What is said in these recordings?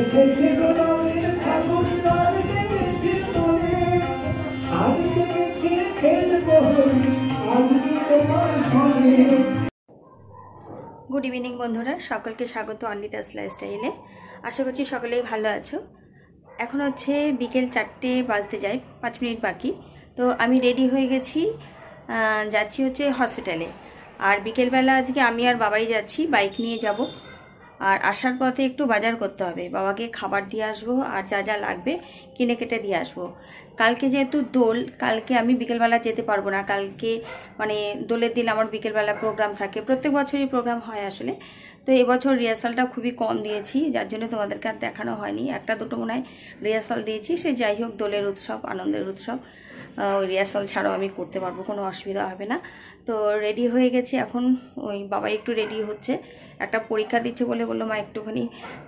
Good evening বন্ধুরা, সকলকে স্বাগত অনিতাস লাইফস্টাইলে। আশা করছি সকলেই ভালো আছো। এখন হচ্ছে বিকেল 4টে বাজতে যায়, 5 মিনিট বাকি। তো আমি রেডি হয়ে গেছি, যাচ্ছি হচ্ছে হসপিটালে। আর বিকেলবেলা আজকে আমি আর বাবাই যাচ্ছি, বাইক নিয়ে যাব। আর আসার পথে একটু বাজার করতে হবে, বাবাকে খাবার দিয়ে আসবো আর যা যা লাগবে কিনে কেটে দিয়ে আসবো। কালকে যেহেতু দোল, কালকে আমি বিকেলবেলা যেতে পারবো না। কালকে মানে দোলের দিন আমার বিকেলবেলা প্রোগ্রাম থাকে, প্রত্যেক বছরই প্রোগ্রাম হয় আসলে। তো এবছর রিহার্সালটা খুবই কম দিয়েছি, যার জন্য তোমাদেরকে আর দেখানো হয়নি। একটা দুটো মনে হয় রিহার্সাল দিয়েছি। সে যাই হোক, দোলের উৎসব, আনন্দের উৎসব, ওই রিহার্সাল ছাড়াও আমি করতে পারবো, কোনো অসুবিধা হবে না। তো রেডি হয়ে গেছি এখন। ওই বাবা একটু রেডি হচ্ছে, একটা পরীক্ষা দিচ্ছে বলে বললো মা একটুখানি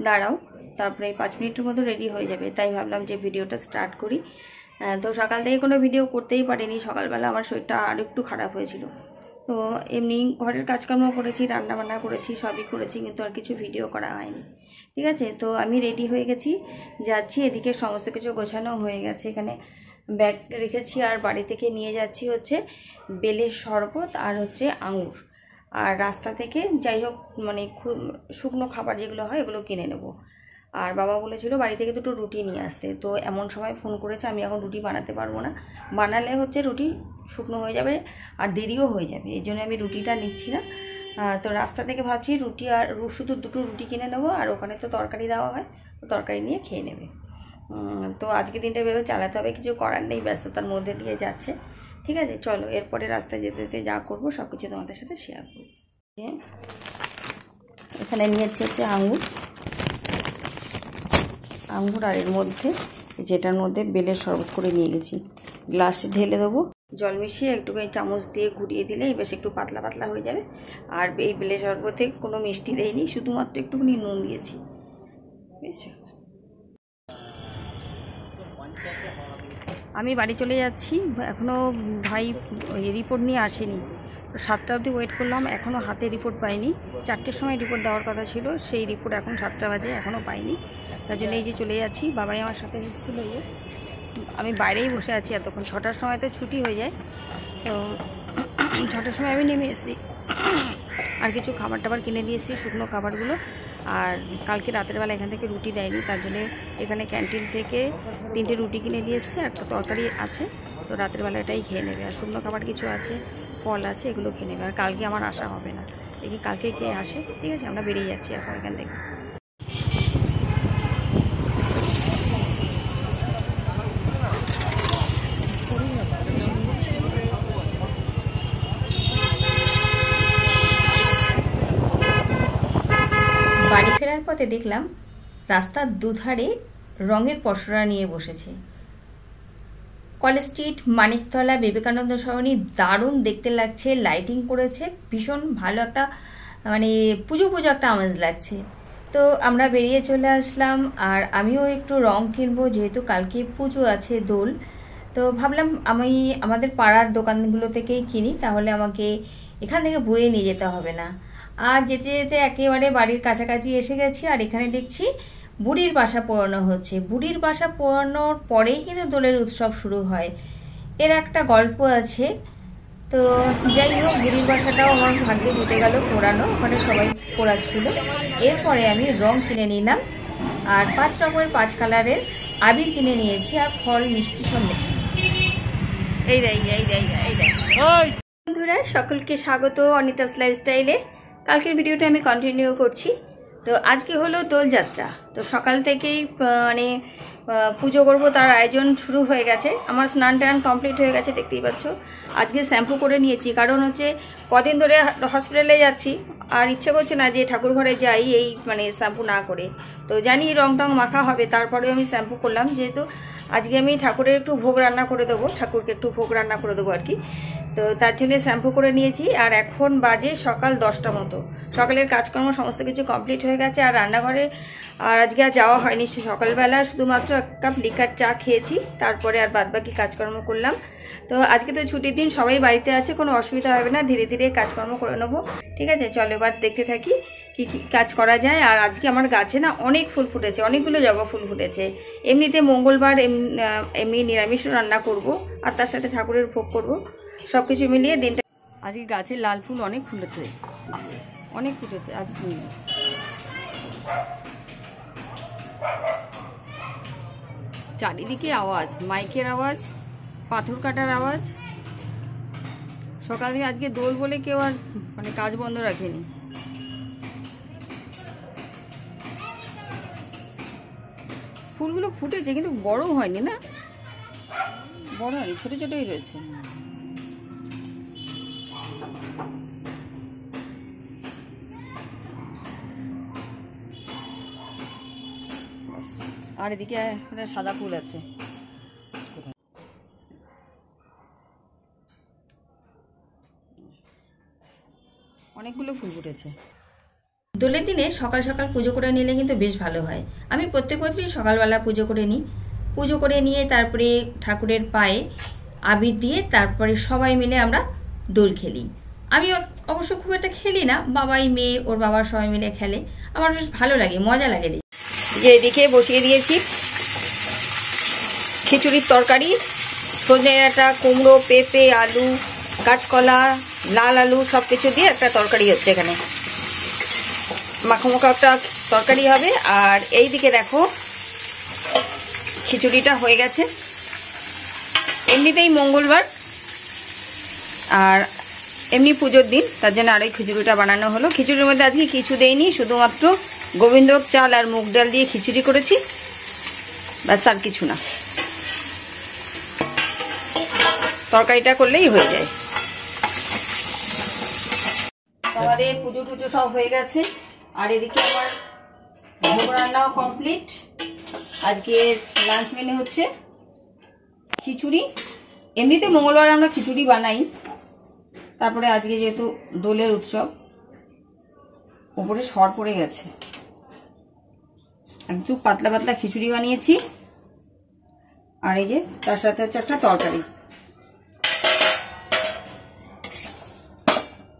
দাঁড়াও, তারপরে 5 মিনিটের মতো রেডি হয়ে যাবে। তাই ভাবলাম যে ভিডিওটা স্টার্ট করি। তো সকাল থেকে কোনো ভিডিও করতেই পারিনি, সকালবেলা আমার শরীরটা আর একটু খারাপ হয়েছিল। তো এমনি ঘরের কাজকর্ম করেছি, রান্নাবান্না করেছি, সবই করেছি, কিন্তু আর কিছু ভিডিও করা হয়নি। ঠিক আছে, তো আমি রেডি হয়ে গেছি, যাচ্ছি। এদিকে সমস্ত কিছু গোছানো হয়ে গেছে, এখানে ব্যাগ রেখেছি। আর বাড়ি থেকে নিয়ে যাচ্ছি হচ্ছে বেলের শরবত আর হচ্ছে আঙুর। আর রাস্তা থেকে যাই হোক মানে শুকনো খাবার যেগুলো হয় এগুলো কিনে নেব। আর বাবা বলেছিল বাড়ি থেকে 2টো রুটি নিয়ে আসতে। তো এমন সময় ফোন করেছে, আমি এখন রুটি বানাতে পারবো না, বানালে হচ্ছে রুটি শুকনো হয়ে যাবে আর দেরিও হয়ে যাবে, এই জন্য আমি রুটিটা নিচ্ছি না। তো রাস্তা থেকে ভাবছি রুটি আর শুধু 2টো রুটি কিনে নেবো। আর ওখানে তো তরকারি দেওয়া হয়, তো তরকারি নিয়ে খেয়ে নেবে। তো আজকে দিনটা ভেবে চালাতে হবে, কিছু করার নেই, ব্যস্ততার মধ্যে দিয়ে যাচ্ছে। ঠিক আছে, চলো এরপরে রাস্তায় যেতে যেতে যা করবো সব কিছু তোমাদের সাথে শেয়ার করবো। এখানে নিয়েছি হচ্ছে আঙুর আর এর মধ্যে যেটার মধ্যে বেলের শরবত করে নিয়ে গেছি। গ্লাসে ঢেলে দেবো, জল মিশিয়ে একটুখানি চামচ দিয়ে ঘুরিয়ে দিলেই বেশ একটু পাতলা পাতলা হয়ে যাবে। আর এই বেলের শরবতে কোনো মিষ্টি দেয়নি, শুধুমাত্র একটুখানি নুন দিয়েছি, বুঝেছো। আমি বাড়ি চলে যাচ্ছি, এখনও ভাই রিপোর্ট নিয়ে আসেনি। 7টা অবধি ওয়েট করলাম, এখনও হাতে রিপোর্ট পাইনি। 4টের সময় রিপোর্ট দেওয়ার কথা ছিল, সেই রিপোর্ট এখন 7টা বাজে, এখনও পাইনি। তার জন্য এই যে চলে যাচ্ছি। বাবাই আমার সাথে এসেছিলো, এই যে আমি বাইরেই বসে আছি এতক্ষণ। 6টার সময় তো ছুটি হয়ে যায়, তো 6টার সময় আমি নেমে এসেছি। আর কিছু খাবার টাবার কিনে নিয়ে এসেছি, শুকনো খাবারগুলো। আর কালকে রাতের বেলা এখান থেকে রুটি দেয়নি, তার জন্য এখানে ক্যান্টিন থেকে 3টে রুটি কিনে নিয়ে এসেছি। আর তরকারি আছে, তো রাতের বেলা এটাই খেয়ে নেবে। আর শুকনো খাবার কিছু আছে, ফল আছে, এগুলো খেয়ে নেবে। আর কালকে আমার আসা হবে না, দেখি কালকে কে আসে। ঠিক আছে, আমরা বেরিয়ে যাচ্ছি এখন এখান থেকে। বাড়ি ফেরার পথে দেখলাম রাস্তার দুধারে রঙের পসরা নিয়ে বসেছে। কলেজ স্ট্রিট, মানিকতলা, বিবেকানন্দ সরণি দারুণ দেখতে লাগছে, লাইটিং করেছে, ভীষণ ভালো একটা মানে পুজো পুজো একটা আমেজ লাগছে। তো আমরা বেরিয়ে চলে আসলাম। আর আমিও একটু রং কিনবো, যেহেতু কালকে পুজো আছে, দোল। তো ভাবলাম আমি আমাদের পাড়ার দোকানগুলো থেকেই কিনি, তাহলে আমাকে এখান থেকে বয়ে নিয়ে যেতে হবে না। আর যেতে যেতে একেবারে বাড়ির কাছাকাছি এসে গেছি। আর এখানে দেখছি বুড়ির বাসা পোড়ানো হচ্ছে। বুড়ির বাসা পোড়ানোর পরেই কিন্তু দোলের উৎসব শুরু হয়, এর একটা গল্প আছে। তো যাই হোক, বুড়ির বাসাটাও আমার ভাগ্যে জুটে গেল পোড়ানো, ওখানে সবাই পোড়াচ্ছিল। এরপরে আমি রং কিনে নিলাম, আর 5 রকমের 5 কালারের আবির কিনে নিয়েছি, আর ফল মিষ্টি সব। বন্ধুরা, সকলকে স্বাগত অনিতাস লাইফস্টাইলে। কালকের ভিডিওটা আমি কন্টিনিউ করছি। তো আজকে হলো দোলযাত্রা, তো সকাল থেকেই মানে পুজো করব তার আয়োজন শুরু হয়ে গেছে। আমার স্নান টান কমপ্লিট হয়ে গেছে, দেখতেই পাচ্ছ। আজকে শ্যাম্পু করে নিয়েছি, কারণ হচ্ছে কদিন ধরে হসপিটালে যাচ্ছি, আর ইচ্ছে করছে না যে ঠাকুর ঘরে যাই এই মানে শ্যাম্পু না করে। তো জানি রং টং মাখা হবে, তারপরেও আমি শ্যাম্পু করলাম, যেহেতু আজকে আমি ঠাকুরের একটু ভোগ রান্না করে দেবো, ঠাকুরকে একটু ভোগ রান্না করে দেবো আর কি। তো তার জন্য শ্যাম্পু করে নিয়েছি। আর এখন বাজে সকাল 10টা মতো। সকালের কাজকর্ম সমস্ত কিছু কমপ্লিট হয়ে গেছে। আর রান্নাঘরে আর আজকে আর যাওয়া হয়নি, সকালবেলা শুধুমাত্র 1 কাপ লিকার চা খেয়েছি, তারপরে আর বাদবাকি কাজকর্ম করলাম। তো আজকে তো ছুটির দিন, সবাই বাড়িতে আছে, কোনো অসুবিধা হবে না, ধীরে ধীরে কাজকর্ম করে নেবো। ঠিক আছে, চলো এবার দেখতে থাকি কি কি কাজ করা যায়। আর আজকে আমার গাছে না অনেক ফুল ফুটেছে, অনেকগুলো জবা ফুল ফুটেছে। এমনিতে মঙ্গলবার এমনি নিরামিষ রান্না করব, আর তার সাথে ঠাকুরের ভোগ করব, সব কিছু মিলিয়ে দিনটা। আজকে গাছে লাল ফুল অনেক ফুটেছে, অনেক ফুটেছে আজকে। চারিদিকে আওয়াজ, মাইকের আওয়াজ, পাথর কাটার আওয়াজ। সকালে আজকে দোল বলে কেউ আর মানে কাজ বন্ধ রাখেনি। ফুলগুলো ফুটেছে কিন্তু বড় হয়নি, না বড় হয়নি, ছোট ছোটই রয়েছে। আর এদিকে সাদা ফুল আছে। অনেকগুলো ফুল ফুটেছে। দোলের দিনে সকাল সকাল পুজো করে নিলে কিন্তু বেশ ভালো হয়। আমি প্রত্যেক বছরই সকালবেলা পুজো করে নিই। পুজো করে নিয়ে তারপরে ঠাকুরের পায়ে আবির দিয়ে তারপরে সবাই মিলে আমরা দোল খেলি। আমি অবশ্য খুব একটা খেলি না, বাবাই মেয়ে ওর বাবার সবাই মিলে খেলে, আমার বেশ ভালো লাগে, মজা লাগে। যে এদিকে বসিয়ে দিয়েছি খিচুড়ির তরকারি, সজনে ডাঁটা, কুমড়ো, পেঁপে, আলু, কাঁচকলা, লাল আলু সব কিছু দিয়ে একটা তরকারি হচ্ছে এখানে, মাখা একটা তরকারি হবে। আর এই দিকে দেখো খিচুড়িটা হয়ে গেছে। এমনিতেই মঙ্গলবার আর এমনি পুজোর দিন, তার জন্য আরও খিচুড়িটা বানানো হলো। খিচুড়ির মধ্যে আজকে কিছু দেয়নি, শুধুমাত্র গোবিন্দভোগ চাল আর মুগ ডাল দিয়ে খিচুড়ি করেছি, ব্যাস আর কিছু না। তরকারিটা করলেই হয়ে যায়। আমাদের পুজো টুজো সব হয়ে গেছে। আর এদিকে আমার ভোগ রান্নাও কমপ্লিট। আজকের লাঞ্চ মেনু হচ্ছে খিচুড়ি। এমনিতে মঙ্গলবার আমরা খিচুড়ি বানাই, তারপরে আজকে যেহেতু দোলের উৎসব, উপরে সর পড়ে গেছে, একটু পাতলা পাতলা খিচুড়ি বানিয়েছি। আর এই যে তার সাথে হচ্ছে একটা তরকারি,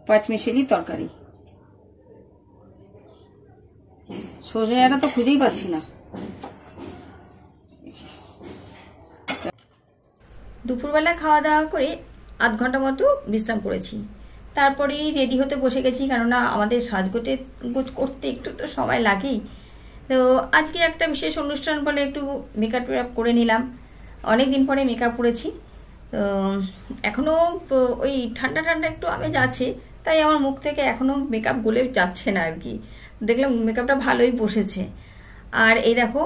পাঁচমিশালি তরকারি। সজনে ডাঁটা তো খুঁজেই পাচ্ছি না। দুপুরবেলা খাওয়া দাওয়া করে আধ ঘন্টা মতো বিশ্রাম করেছি, তারপরেই রেডি হতে বসে গেছি, কেননা আমাদের সাজগোজে করতে একটু তো সময় লাগেই। তো আজকে একটা বিশেষ অনুষ্ঠান বলে একটু মেকআপ টেকআপ করে নিলাম। অনেক দিন পরে মেকআপ করেছি, তো এখনও ওই ঠান্ডা ঠান্ডা একটু আমেজ আছে, তাই আমার মুখ থেকে এখনও মেকআপ গলে যাচ্ছে না আর কি। দেখলাম মেকআপটা ভালোই বসেছে। আর এই দেখো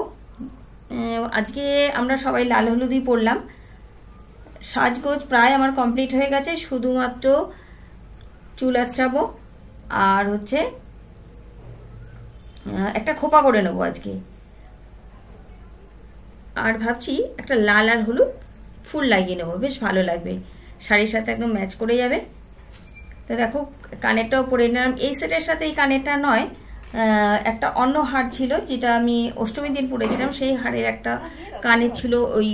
আজকে আমরা সবাই লাল হলুদই পরলাম। সাজগোজ প্রায় আমার কমপ্লিট হয়ে গেছে, শুধুমাত্র চুল আঁচড়াবো আর হচ্ছে একটা খোপা করে নেবো আজকে। আর ভাবছি একটা লাল আর হলুদ ফুল লাগিয়ে নেবো, বেশ ভালো লাগবে, শাড়ির সাথে একদম ম্যাচ করে যাবে। তো দেখো কানেরটাও পরে নিলাম। এই সেটের সাথে এই কানেরটা নয়, একটা অন্য হার ছিল যেটা আমি অষ্টমী দিন পরেছিলাম, সেই হারের একটা কানের ছিল, ওই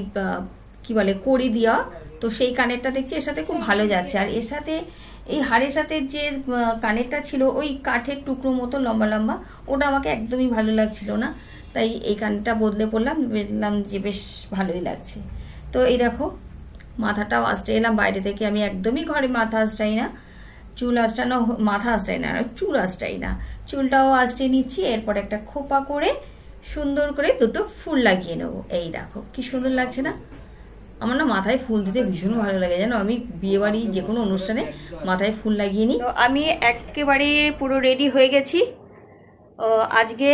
কি বলে কড়ি দেওয়া। তো সেই কানেরটা দেখছি এর সাথে খুব ভালো যাচ্ছে। আর এর সাথে এই হারের সাথে যে কানেরটা ছিল ওই কাঠের টুকরো মতো লম্বা লম্বা, ওটা আমাকে একদমই ভালো লাগছিল না, তাই এই কানেরটা বদলে পড়লাম, বললাম যে বেশ ভালোই লাগছে। তো এই দেখো মাথাটাও আঁচড়ে এলাম বাইরে থেকে। আমি একদমই ঘরে মাথা আঁচড়াই না, চুল আঁচড়ানো, মাথা আঁচড়াই না, চুল আঁচড়াই না, চুলটাও আঁচড়ে নিচ্ছি। এরপর একটা খোপা করে সুন্দর করে দুটো ফুল লাগিয়ে নেবো। এই দেখো কি সুন্দর লাগছে না? আমার না মাথায় ফুল দিতে ভীষণ ভালো লাগে, জানো, আমি বিয়ে বাড়ি যে কোনো অনুষ্ঠানে মাথায় ফুল লাগিয়ে নিই। তো আমি একেবারে পুরো রেডি হয়ে গেছি। আজকে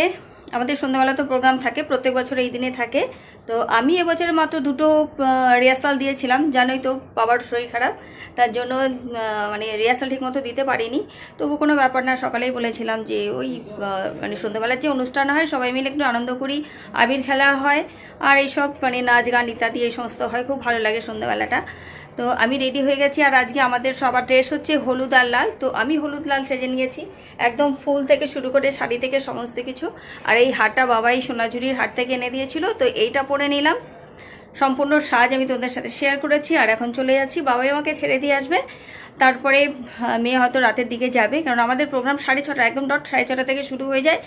আমাদের সন্ধ্যাবেলা তো প্রোগ্রাম থাকে, প্রত্যেক বছর এই দিনে থাকে। তো আমি এবছরে মাত্র দুটো রিহার্সাল দিয়েছিলাম, জানোই তো বাবার শরীর খারাপ, তার জন্য মানে রিহার্সাল ঠিক মতো দিতে পারিনি। তবু কোনো ব্যাপার না, সকালেই বলেছিলাম যে ওই মানে সন্ধ্যাবেলার যে অনুষ্ঠান হয় সবাই মিলে একটু আনন্দ করি, আবির খেলা হয় আর এইসব মানে নাচ গান ইত্যাদি এই সমস্ত হয়, খুব ভালো লাগে সন্ধ্যাবেলাটা। তো আমি রেডি হয়ে গেছি। আর আজকে আমাদের সবার ড্রেস হচ্ছে হলুদ আর লাল। তো আমি হলুদ লাল সেজে নিয়েছি, একদম ফুল থেকে শুরু করে শাড়ি থেকে সমস্ত কিছু। আর এই হারটা বাবাই সোনাঝুরির হাট থেকে এনে দিয়েছিল, তো এইটা পরে নিলাম। সম্পূর্ণ সাজ আমি তোমাদের সাথে শেয়ার করেছি। আর এখন চলে যাচ্ছি, বাবাই আমাকে ছেড়ে দিয়ে আসবে। তারপরে মেয়ে হয়তো রাতের দিকে যাবে, কারণ আমাদের প্রোগ্রাম 6:30 একদম ডট 6:30 থেকে শুরু হয়ে যায়।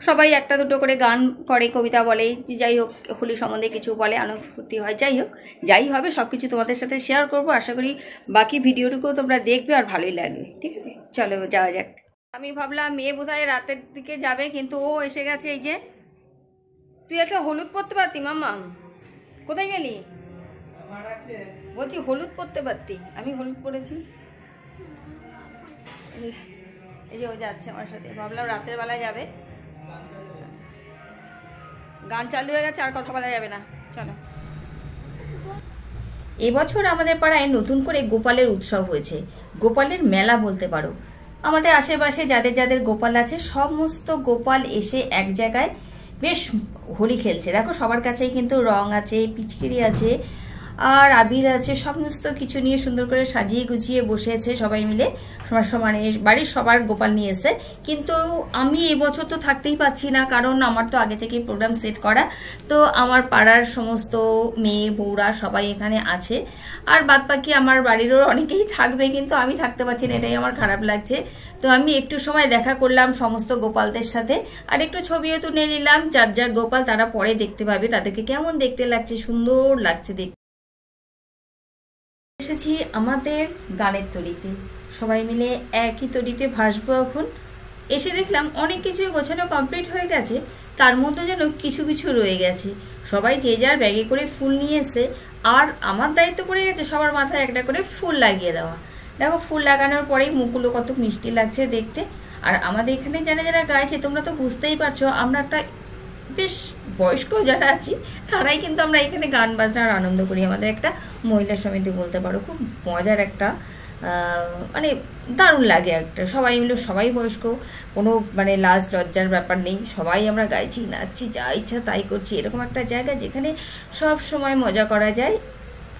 সবাই একটা দুটো করে গান করে, কবিতা বলে, যাই হোক হোলি সম্বন্ধে কিছু বলে, আনন্দ ফুর্তি হয়। যাই হোক, যাই হবে সব কিছু তোমাদের সাথে শেয়ার করব। আশা করি বাকি ভিডিওটুকুও তোমরা দেখবে আর ভালোই লাগবে। ঠিক আছে, চলো যাওয়া যাক। আমি ভাবলাম মেয়ে বোধহয় রাতের দিকে যাবে, কিন্তু ও এসে গেছে। এই যে, তুই একটা হলুদ পরতে পারতি মাম্মা, কোথায় গেলি? বলছি হলুদ পরতে পারতি, আমি হলুদ পরেছি। এই যে ও যাচ্ছে আমার সাথে, ভাবলাম রাতের বেলায় যাবে। গান চালু হয়ে গেছে, আর কথা বলা যাবে না, চলো। এবছর আমাদের পাড়ায় নতুন করে গোপালের উৎসব হয়েছে, গোপালের মেলা বলতে পারো। আমাদের আশেপাশে যাদের যাদের গোপাল আছে, সমস্ত গোপাল এসে এক জায়গায় বেশ হোলি খেলছে। দেখো সবার কাছেই কিন্তু রং আছে, পিচকারি আছে, আর আবির আছে, সমস্ত কিছু নিয়ে সুন্দর করে সাজিয়ে গুছিয়ে বসেছে সবাই মিলে সমানে। বাড়ির সবার গোপাল নিয়ে এসে, কিন্তু আমি এবছর তো থাকতেই পাচ্ছি না, কারণ আমার তো আগে থেকেই প্রোগ্রাম সেট করা। তো আমার পাড়ার সমস্ত মেয়ে বউরা সবাই এখানে আছে, আর বাদ বাকি আমার বাড়িরও অনেকেই থাকবে, কিন্তু আমি থাকতে পারছি না, এটাই আমার খারাপ লাগছে। তো আমি একটু সময় দেখা করলাম সমস্ত গোপালদের সাথে, আর একটু ছবিও তুলে নিলাম। যার যার গোপাল তারা পরে দেখতে পাবে তাদেরকে কেমন দেখতে লাগছে, সুন্দর লাগছে দেখতে। এসেছি আমাদের গানের তরিতে, সবাই মিলে একই তরিতে ভাসবো এখন। এসে দেখলাম অনেক কিছুই গোছানো কমপ্লিট হয়ে গেছে, তার মধ্যে যেন কিছু কিছু রয়ে গেছে। সবাই যে যার ব্যাগে করে ফুল নিয়ে এসে, আর আমার দায়িত্ব পড়ে গেছে সবার মাথায় একটা করে ফুল লাগিয়ে দেওয়া। দেখো ফুল লাগানোর পরেই মুখগুলো কত মিষ্টি লাগছে দেখতে। আর আমাদের এখানে যারা যারা গাইছে তোমরা তো বুঝতেই পারছো, আমরা একটা বেশ বয়স্ক যারা আছি তারাই কিন্তু আমরা এখানে গান বাজনার আনন্দ করি। আমাদের একটা মহিলা সমিতি বলতে পারো, খুব মজার একটা মানে দারুণ লাগে একটা। সবাই মিলে, সবাই বয়স্ক, কোনো মানে লাজ লজ্জার ব্যাপার নেই, সবাই আমরা গাইছি, নাচছি, যা ইচ্ছা তাই করছি। এরকম একটা জায়গা যেখানে সব সময় মজা করা যায়।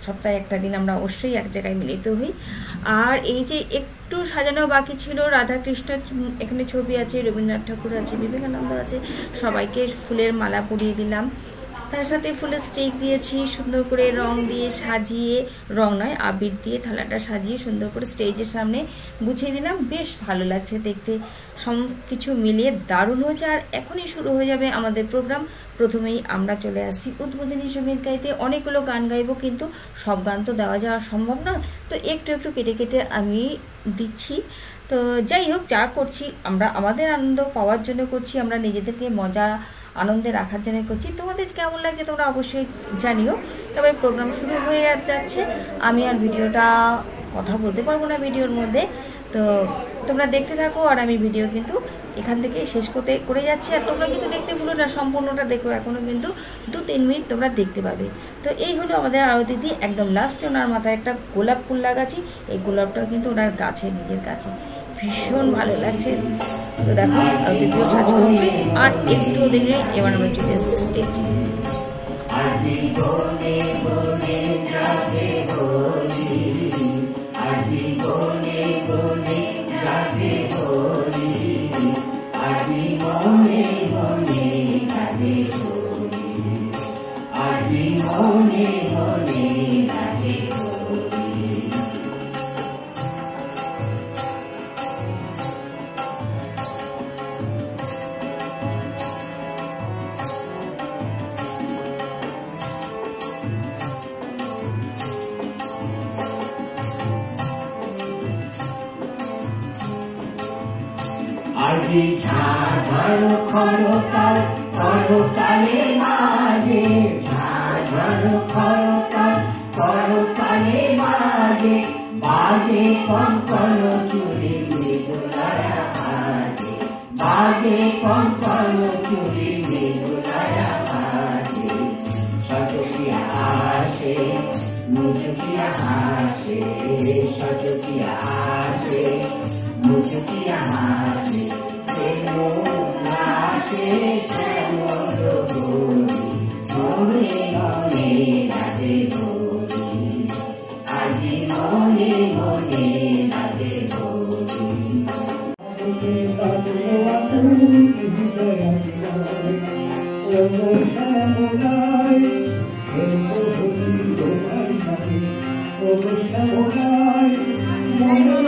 সপ্তাহে একটা দিন আমরা অবশ্যই এক জায়গায় মিলিত হই। আর এই যে একটু সাজানো বাকি ছিল, রাধাকৃষ্ণ এখানে ছবি আছে, রবীন্দ্রনাথ ঠাকুর আছে, বিবেকানন্দ আছে, সবাইকে ফুলের মালা পরিয়ে দিলাম। তার সাথে ফুলের স্টিক দিয়েছি, সুন্দর করে রং দিয়ে সাজিয়ে, রং নয় আবির দিয়ে থালাটা সাজিয়ে সুন্দর করে স্টেজের সামনে গুছিয়ে দিলাম। বেশ ভালো লাগছে দেখতে, সব কিছু মিলিয়ে দারুণ হয়েছে। আর এখনই শুরু হয়ে যাবে আমাদের প্রোগ্রাম। প্রথমেই আমরা চলে আসছি উদ্বোধনী সঙ্গীত গাইতে। অনেকগুলো গান গাইবো, কিন্তু সব গান তো দেওয়া যাওয়া সম্ভব না, তো একটু একটু কেটে কেটে আমি দিচ্ছি। তো যাই হোক, যা করছি আমরা আমাদের আনন্দ পাওয়ার জন্য করছি, আমরা নিজেদেরকে মজা আনন্দে রাখার জন্য করছি। তোমাদের কেমন লাগছে তোমরা অবশ্যই জানিও। তবে প্রোগ্রাম শুরু হয়ে যাচ্ছে, আমি আর ভিডিওটা কথা বলতে পারবো না ভিডিওর মধ্যে, তো তোমরা দেখতে থাকো। আর আমি ভিডিও কিন্তু এখান থেকে শেষ করে যাচ্ছি। আর তোমরা কিন্তু দেখতে ভুলো না, সম্পূর্ণটা দেখো, এখনও কিন্তু 2-3 মিনিট তোমরা দেখতে পাবে। তো এই হলো আমাদের আরতি দিদি। একদম লাস্টে ওনার মাথায় একটা গোলাপ ফুল লাগাচ্ছি। এই গোলাপটাও কিন্তু ওনার গাছে, নিজের গাছে, ভীষণ ভালো লাগছে। তো দেখো আরতি দিদিও সাজ করবে, আর একটু ওদের এবার আমরা চলে এসেছি স্টেজে। আজি ঝাঝর খরতাল করতালে মাঝে, ঝাঝর খরতাল করতালে মাঝে, বাজে কঙ্কন চুরি মৃদুলয়া বাজে, বাজে কঙ্কন চুরি মৃদুলয়া বাজে। সচকিয়া আসে মুচকিয়া হাসে, সচকিয়া আসে মুচকিয়া হাসে, নাচে শ্যামল হোলি, মনে মনে রাধে হোলি, আজি মনে মনে রাধে হোলি। মনে